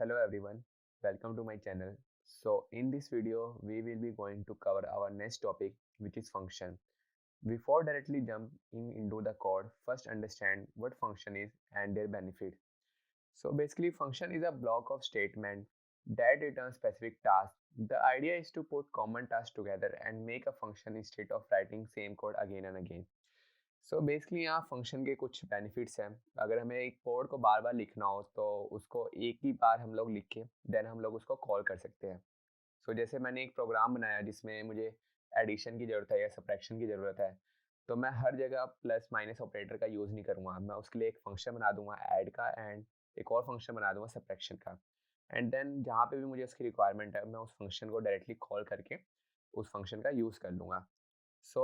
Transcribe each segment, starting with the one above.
Hello everyone, welcome to my channel. So in this video, we will be going to cover our next topic, which is function. Before directly jumping into the code, first understand what function is and their benefit. So basically function is a block of statement that returns specific tasks. The idea is to put common tasks together and make a function instead of writing same code again and again. So basically यहाँ function के कुछ benefits हैं। अगर हमें एक code को बार बार लिखना हो तो उसको एक ही बार हम लोग लिख के देन हम लोग उसको कॉल कर सकते हैं। सो जैसे मैंने एक प्रोग्राम बनाया जिसमें मुझे एडिशन की ज़रूरत है या सब्ट्रैक्शन की ज़रूरत है, तो मैं हर जगह प्लस माइनस ऑपरेटर का यूज़ नहीं करूँगा। मैं उसके लिए एक फंक्शन बना दूंगा ऐड का एंड एक और फंक्शन बना दूंगा सब्ट्रैक्शन का। एंड देन जहाँ पे भी मुझे उसकी रिक्वायरमेंट है मैं उस फंक्शन को डायरेक्टली कॉल करके उस फंक्शन का यूज़ कर लूँगा।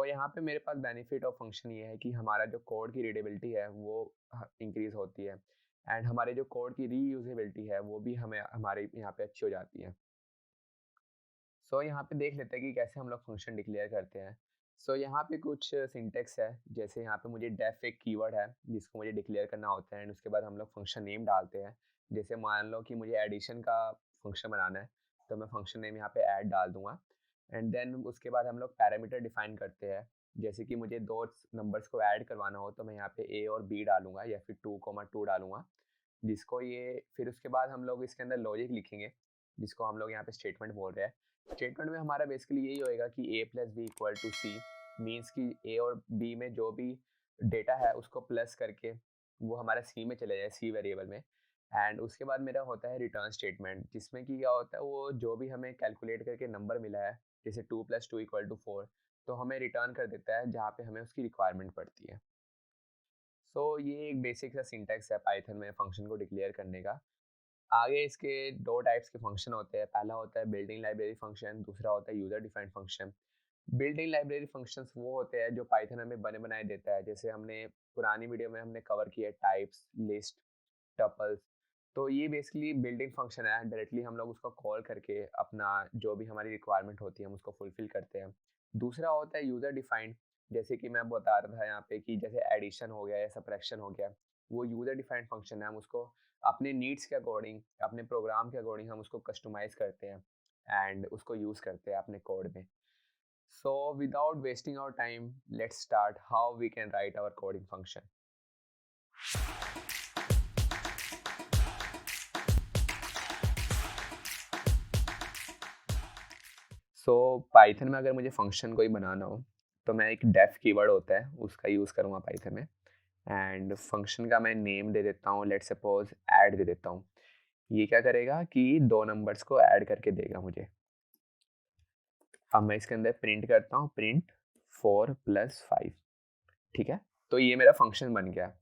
यहाँ पे मेरे पास बेनिफिट ऑफ फंक्शन ये है कि हमारा जो कोड की रीडेबिलिटी है वो इंक्रीज होती है एंड हमारे जो कोड की रीयूजेबिलिटी है वो भी हमें हमारे यहाँ पे अच्छी हो जाती है। यहाँ पे देख लेते हैं कि कैसे हम लोग फंक्शन डिक्लेयर करते हैं। यहाँ पे कुछ सिंटेक्स है, जैसे यहाँ पे मुझे डेफ एक कीवर्ड है जिसको मुझे डिक्लेयर करना होता है एंड उसके बाद हम लोग फंक्शन नेम डालते हैं। जैसे मान लो कि मुझे एडिशन का फंक्शन बनाना है, तो मैं फंक्शन नेम यहाँ पे ऐड डाल दूंगा एंड देन उसके बाद हम लोग पैरामीटर डिफाइन करते हैं। जैसे कि मुझे दो नंबर्स को ऐड करवाना हो तो मैं यहाँ पे ए और बी डालूंगा या फिर 2,2 डालूंगा, जिसको ये फिर उसके बाद हम लोग इसके अंदर लॉजिक लिखेंगे जिसको हम लोग यहाँ पे स्टेटमेंट बोल रहे हैं। स्टेटमेंट में हमारा बेसिकली यही होएगा कि A plus B equal to C, means कि ए और बी में जो भी डेटा है उसको प्लस करके वो हमारा सी में चले जाए, सी वेरिएबल में। एंड उसके बाद मेरा होता है रिटर्न स्टेटमेंट, जिसमें कि क्या होता है वो जो भी हमें कैलकुलेट करके नंबर मिला है, जैसे 2 + 2 = 4, तो हमें रिटर्न कर देता है जहाँ पे हमें उसकी रिक्वायरमेंट पड़ती है। ये एक बेसिक सा सिंटैक्स है पाइथन में फंक्शन को डिक्लेयर करने का। आगे इसके दो टाइप्स के फंक्शन होते हैं। पहला होता है बिल्ट इन लाइब्रेरी फंक्शन, दूसरा होता है user defined function. Built in library functions वो होते हैं जो पाइथन हमें बने बनाए देता है। जैसे हमने पुरानी वीडियो में हमने कवर किया टाइप्स, लिस्ट, टपल्स। तो ये बेसिकली बिल्ट इन फंक्शन है, डायरेक्टली हम लोग उसको कॉल करके अपना जो भी हमारी रिक्वायरमेंट होती है हम उसको फुलफिल करते हैं। दूसरा होता है यूजर डिफाइंड, जैसे कि मैं बता रहा था यहाँ पे कि जैसे एडिशन हो गया या सब्ट्रैक्शन हो गया, वो यूजर डिफाइंड फंक्शन है। हम उसको अपने नीड्स के अकॉर्डिंग, अपने प्रोग्राम के अकॉर्डिंग हम उसको कस्टमाइज करते हैं एंड उसको यूज़ करते हैं अपने कोड में। Without wasting our time, let's start how we can write our coding function. Python में अगर मुझे फंक्शन कोई बनाना हो तो मैं एक डेफ कीवर्ड होता है उसका यूज़ करूँगा पाइथन में एंड फंक्शन का मैं नेम दे देता हूँ, लेट्स सपोज ऐड दे देता हूँ। ये क्या करेगा कि दो नंबर्स को ऐड करके देगा मुझे। अब मैं इसके अंदर प्रिंट करता हूँ, प्रिंट 4 + 5, ठीक है। तो ये मेरा फंक्शन बन गया।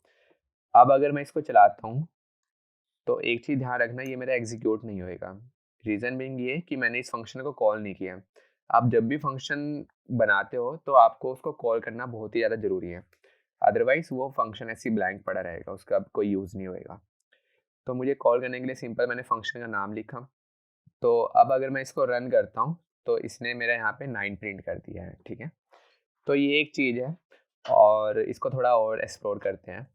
अब अगर मैं इसको चलाता हूँ तो एक चीज़ ध्यान रखना, ये मेरा एग्जीक्यूट नहीं होएगा। रीज़न बीइंग ये कि मैंने इस फंक्शन को कॉल नहीं किया। आप जब भी फंक्शन बनाते हो तो आपको उसको कॉल करना बहुत ही ज़्यादा ज़रूरी है, अदरवाइज वो फंक्शन ऐसे ही ब्लैंक पड़ा रहेगा, उसका अब कोई यूज़ नहीं होएगा। तो मुझे कॉल करने के लिए सिंपल मैंने फंक्शन का नाम लिखा। तो अब अगर मैं इसको रन करता हूँ तो इसने मेरा यहाँ पे 9 प्रिंट कर दिया है, ठीक है। तो ये एक चीज़ है और इसको थोड़ा और एक्सप्लोर करते हैं।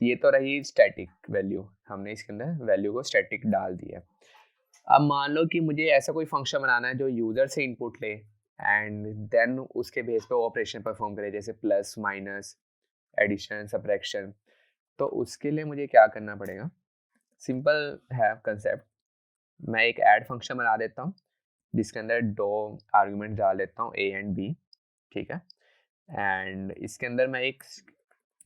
ये तो रही स्टैटिक वैल्यू, हमने इसके अंदर वैल्यू को स्टैटिक डाल दिया। अब मान लो कि मुझे ऐसा कोई फंक्शन बनाना है जो यूज़र से इनपुट ले एंड देन उसके बेस पे ऑपरेशन परफॉर्म करे, जैसे प्लस माइनस, एडिशन, सब्ट्रैक्शन। तो उसके लिए मुझे क्या करना पड़ेगा, सिंपल है कंसेप्ट। मैं एक ऐड फंक्शन बना देता हूँ जिसके अंदर दो आर्गुमेंट डाल देता हूँ, ए एंड बी, ठीक है। एंड इसके अंदर मैं एक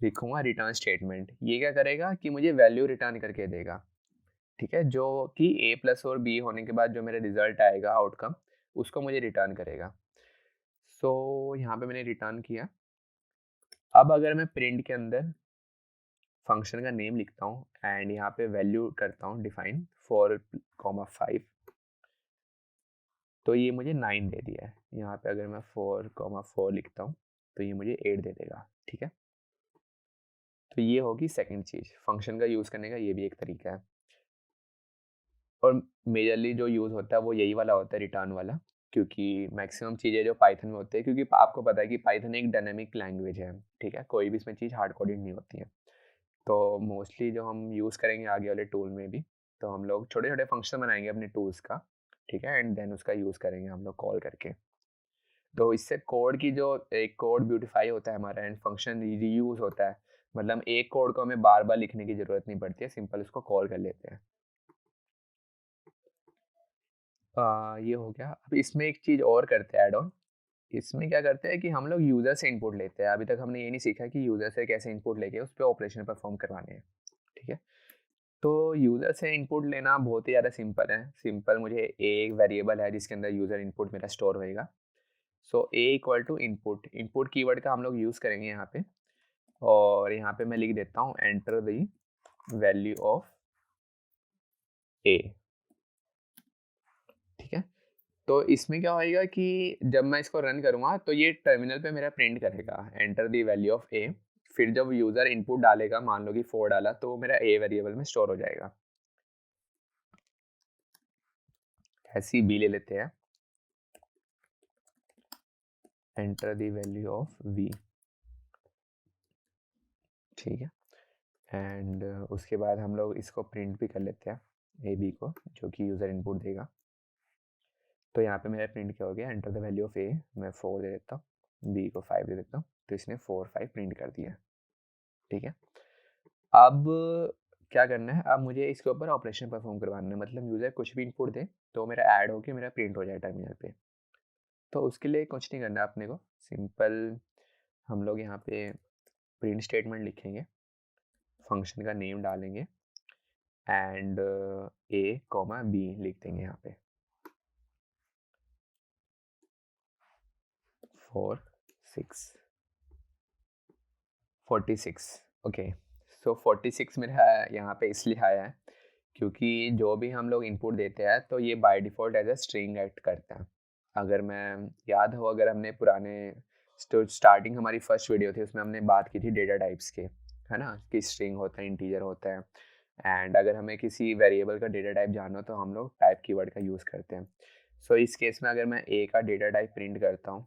लिखूंगा रिटर्न स्टेटमेंट। ये क्या करेगा कि मुझे वैल्यू रिटर्न करके देगा, ठीक है, जो कि ए प्लस और बी होने के बाद जो मेरा रिजल्ट आएगा आउटकम, उसको मुझे रिटर्न करेगा। यहाँ पे मैंने रिटर्न किया। अब अगर मैं प्रिंट के अंदर फंक्शन का नेम लिखता हूँ एंड यहाँ पे वैल्यू करता हूँ डिफाइन 4,5, तो ये मुझे 9 दे दिया है। यहाँ पे अगर मैं 4,4 लिखता हूँ तो ये मुझे 8 दे देगा, ठीक है। तो ये होगी सेकंड चीज़, फंक्शन का यूज़ करने का ये भी एक तरीका है। और मेजरली जो यूज़ होता है वो यही वाला होता है, रिटर्न वाला, क्योंकि मैक्सिमम चीज़ें जो पाइथन में होती है, क्योंकि आपको पता है कि पाइथन एक डायनेमिक लैंग्वेज है, ठीक है, कोई भी इसमें चीज़ हार्ड कोडेड नहीं होती है। तो मोस्टली जो हम यूज़ करेंगे आगे वाले टूल में भी, तो हम लोग छोटे छोटे फंक्शन बनाएंगे अपने टूल्स का, ठीक है, एंड देन उसका यूज़ करेंगे हम लोग कॉल करके। तो इससे कोड की जो एक कोड ब्यूटीफाई होता है हमारा, एंड फंक्शन रीयूज होता है, मतलब एक कोड को हमें बार बार लिखने की जरूरत नहीं पड़ती है, सिंपल उसको कॉल कर लेते हैं। ये हो गया। अब इसमें एक चीज़ और करते हैं ऐड ऑन। इसमें क्या करते हैं कि हम लोग यूज़र से इनपुट लेते हैं। अभी तक हमने ये नहीं सीखा कि यूज़र से कैसे इनपुट लेके उस पर ऑपरेशन परफॉर्म करवाने हैं, ठीक है। तो यूज़र से इनपुट लेना बहुत ही ज़्यादा सिंपल है। सिंपल, मुझे एक वेरिएबल है जिसके अंदर यूज़र इनपुट मेरा स्टोर होएगा। So A equal to input, input keyword का हम लोग यूज़ करेंगे यहाँ पे, और यहाँ पे मैं लिख देता हूँ एंटर द वैल्यू ऑफ ए, ठीक है। तो इसमें क्या होएगा कि जब मैं इसको रन करूँगा तो ये टर्मिनल पे मेरा प्रिंट करेगा एंटर दी वैल्यू ऑफ ए। फिर जब यूज़र इनपुट डालेगा, मान लो कि 4 डाला, तो वो मेरा ए वेरिएबल में स्टोर हो जाएगा। ऐसी बी ले लेते हैं, enter the value of V, ठीक है। एंड उसके बाद हम लोग इसको प्रिंट भी कर लेते हैं ए बी को, जो कि यूज़र इनपुट देगा। तो यहाँ पे मेरा प्रिंट क्या हो गया, एंटर द वैल्यू ऑफ ए, मैं 4 दे देता हूँ, बी को 5 दे देता हूँ, तो इसने 4 5 प्रिंट कर दिया, ठीक है। अब क्या करना है, अब मुझे इसके ऊपर ऑपरेशन परफॉर्म करवाना है, मतलब यूज़र कुछ भी इनपुट दे तो मेरा ऐड होके मेरा प्रिंट हो जाए टर्मिनल पे। तो उसके लिए कुछ नहीं करना है अपने को, सिंपल हम लोग यहाँ पे प्रिंट स्टेटमेंट लिखेंगे, फंक्शन का नेम डालेंगे, एंड ए कॉमा बी लिख देंगे यहाँ पे, 4 6 46। ओके, सो 46 मेरा यहाँ पे इसलिए आया है क्योंकि जो भी हम लोग इनपुट देते हैं तो ये by default as a string act करता है। अगर मैं याद हो, अगर हमने पुराने स्टार्टिंग हमारी फर्स्ट वीडियो थी उसमें हमने बात की थी डेटा टाइप्स के, है ना, कि स्ट्रिंग होता है, इंटीजर होता है, एंड अगर हमें किसी वेरिएबल का डेटा टाइप जानना हो तो हम लोग टाइप कीवर्ड का यूज़ करते हैं। सो इस केस में अगर मैं ए का डेटा टाइप प्रिंट करता हूँ,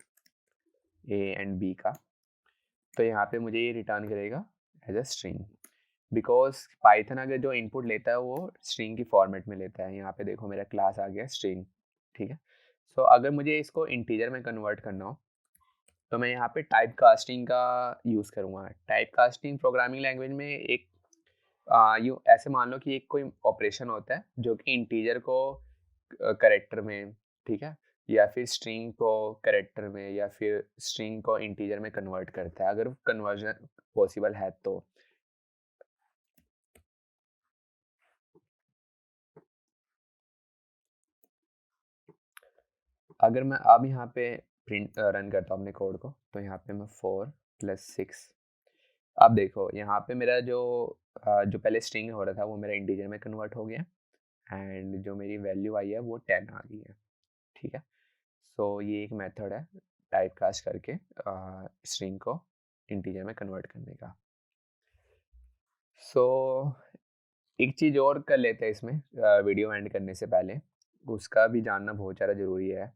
ए एंड बी का, तो यहाँ पे मुझे ये रिटर्न करेगा as a string, because Python अगर जो इनपुट लेता है वो स्ट्रिंग की फॉर्मेट में लेता है। यहाँ पे देखो मेरा क्लास आ गया स्ट्रिंग, ठीक है। सो अगर मुझे इसको इंटीजर में कन्वर्ट करना हो तो मैं यहाँ पे टाइप कास्टिंग का यूज़ करूँगा। टाइप कास्टिंग प्रोग्रामिंग लैंग्वेज में एक यूँ ऐसे मान लो कि एक कोई ऑपरेशन होता है जो कि इंटीजर को करेक्टर में, ठीक है, या फिर स्ट्रिंग को करेक्टर में, या फिर स्ट्रिंग को इंटीजर में कन्वर्ट करता है, अगर कन्वर्जन पॉसिबल है तो। अगर मैं अब यहाँ पे प्रिंट रन करता हूँ अपने कोड को, तो यहाँ पे मैं 4 + 6, अब देखो यहाँ पे मेरा जो पहले स्ट्रिंग हो रहा था वो मेरा इंटीजर में कन्वर्ट हो गया, एंड जो मेरी वैल्यू आई है वो 10 आ गई है, ठीक है। सो ये एक मेथड है टाइप कास्ट करके स्ट्रिंग को इंटीजर में कन्वर्ट करने का। सो एक चीज़ और कर लेते हैं इसमें, वीडियो एंड करने से पहले उसका भी जानना बहुत ज़्यादा ज़रूरी है।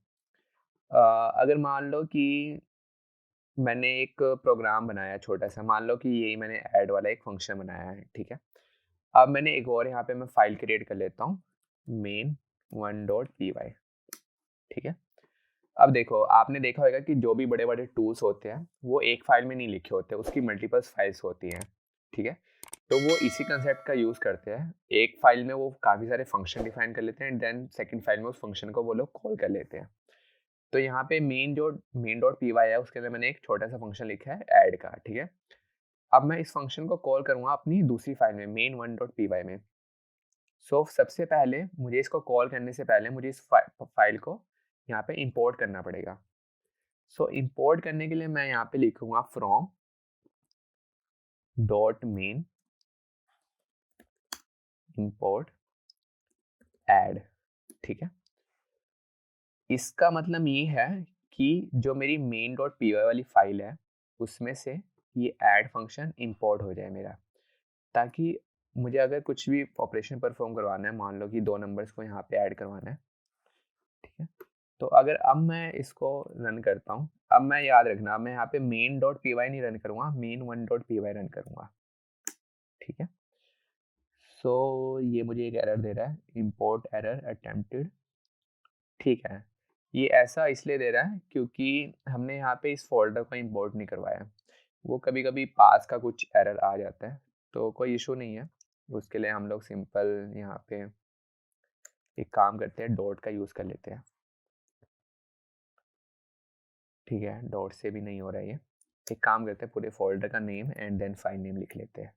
अगर मान लो कि मैंने एक प्रोग्राम बनाया छोटा सा, मान लो कि यही मैंने ऐड वाला एक फंक्शन बनाया है, ठीक है। अब मैंने एक और यहाँ पे मैं फाइल क्रिएट कर लेता हूँ, main1.py, ठीक है। अब देखो आपने देखा होगा कि जो भी बड़े बड़े टूल्स होते हैं वो एक फाइल में नहीं लिखे होते, उसकी मल्टीपल फाइल्स होती हैं, ठीक है। तो वो इसी कंसेप्ट का यूज़ करते हैं, एक फाइल में वो काफ़ी सारे फंक्शन डिफाइन कर लेते हैं, एंड देन सेकंड फाइल में उस फंक्शन को वो लोग कॉल कर लेते हैं। तो यहाँ पे main.py है, उसके अंदर मैंने एक छोटा सा फंक्शन लिखा है ऐड का, ठीक है। अब मैं इस फंक्शन को कॉल करूँगा अपनी दूसरी फाइल में main1.py में। सो सबसे पहले मुझे इसको कॉल करने से पहले मुझे इस फाइल को यहाँ पे इंपोर्ट करना पड़ेगा। सो इंपोर्ट करने के लिए मैं यहाँ पे लिखूंगा from dot main import add, ठीक है। इसका मतलब ये है कि जो मेरी main.py वाली फाइल है उसमें से ये ऐड फंक्शन इंपोर्ट हो जाए मेरा, ताकि मुझे अगर कुछ भी ऑपरेशन परफॉर्म करवाना है, मान लो कि 2 नंबर्स को यहाँ पे ऐड करवाना है, ठीक है। तो अगर अब मैं इसको रन करता हूँ, अब मैं याद रखना मैं यहाँ पे main.py नहीं रन करूँगा, main1.py रन करूँगा, ठीक है। सो ये मुझे एक एरर दे रहा है, इंपोर्ट एरर अटेम्प्टेड। ठीक है, ये ऐसा इसलिए दे रहा है क्योंकि हमने यहाँ पे इस फोल्डर को इंपोर्ट नहीं करवाया। वो कभी कभी पास का कुछ एरर आ जाता है, तो कोई इशू नहीं है। उसके लिए हम लोग सिंपल यहाँ पे एक काम करते हैं, डॉट का यूज़ कर लेते हैं। ठीक है, डॉट से भी नहीं हो रहा है ये। एक काम करते हैं, पूरे फोल्डर का name and then file name लिख लेते हैं।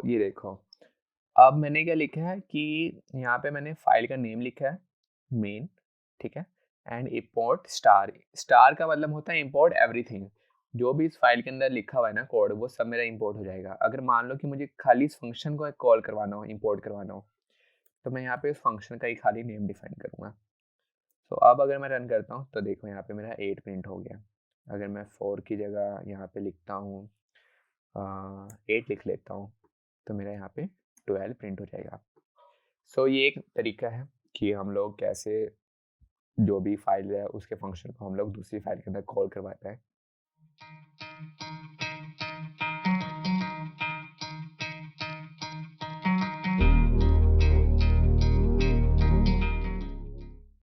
ये देखो, अब मैंने क्या लिखा है कि यहाँ पे मैंने फाइल का नेम लिखा है मेन। ठीक है, एंड इम्पोर्ट स्टार। स्टार का मतलब होता है इम्पोर्ट एवरीथिंग। जो भी इस फाइल के अंदर लिखा हुआ है ना कोड, वो सब मेरा इम्पोर्ट हो जाएगा। अगर मान लो कि मुझे खाली इस फंक्शन को कॉल करवाना हो, इम्पोर्ट करवाना हो, तो मैं यहाँ पे उस फंक्शन का ही खाली नेम डिफाइन करूँगा। अब अगर मैं रन करता हूँ तो देखो यहाँ पे मेरा 8 प्रिंट हो गया। अगर मैं 4 की जगह यहाँ पे लिखता हूँ 8 लिख लेता हूँ, तो मेरा यहाँ पे 12 प्रिंट हो जाएगा। ये एक तरीका है कि हम लोग कैसे जो भी फाइल है उसके फंक्शन को हम लोग दूसरी फाइल के अंदर कॉल करवाते हैं।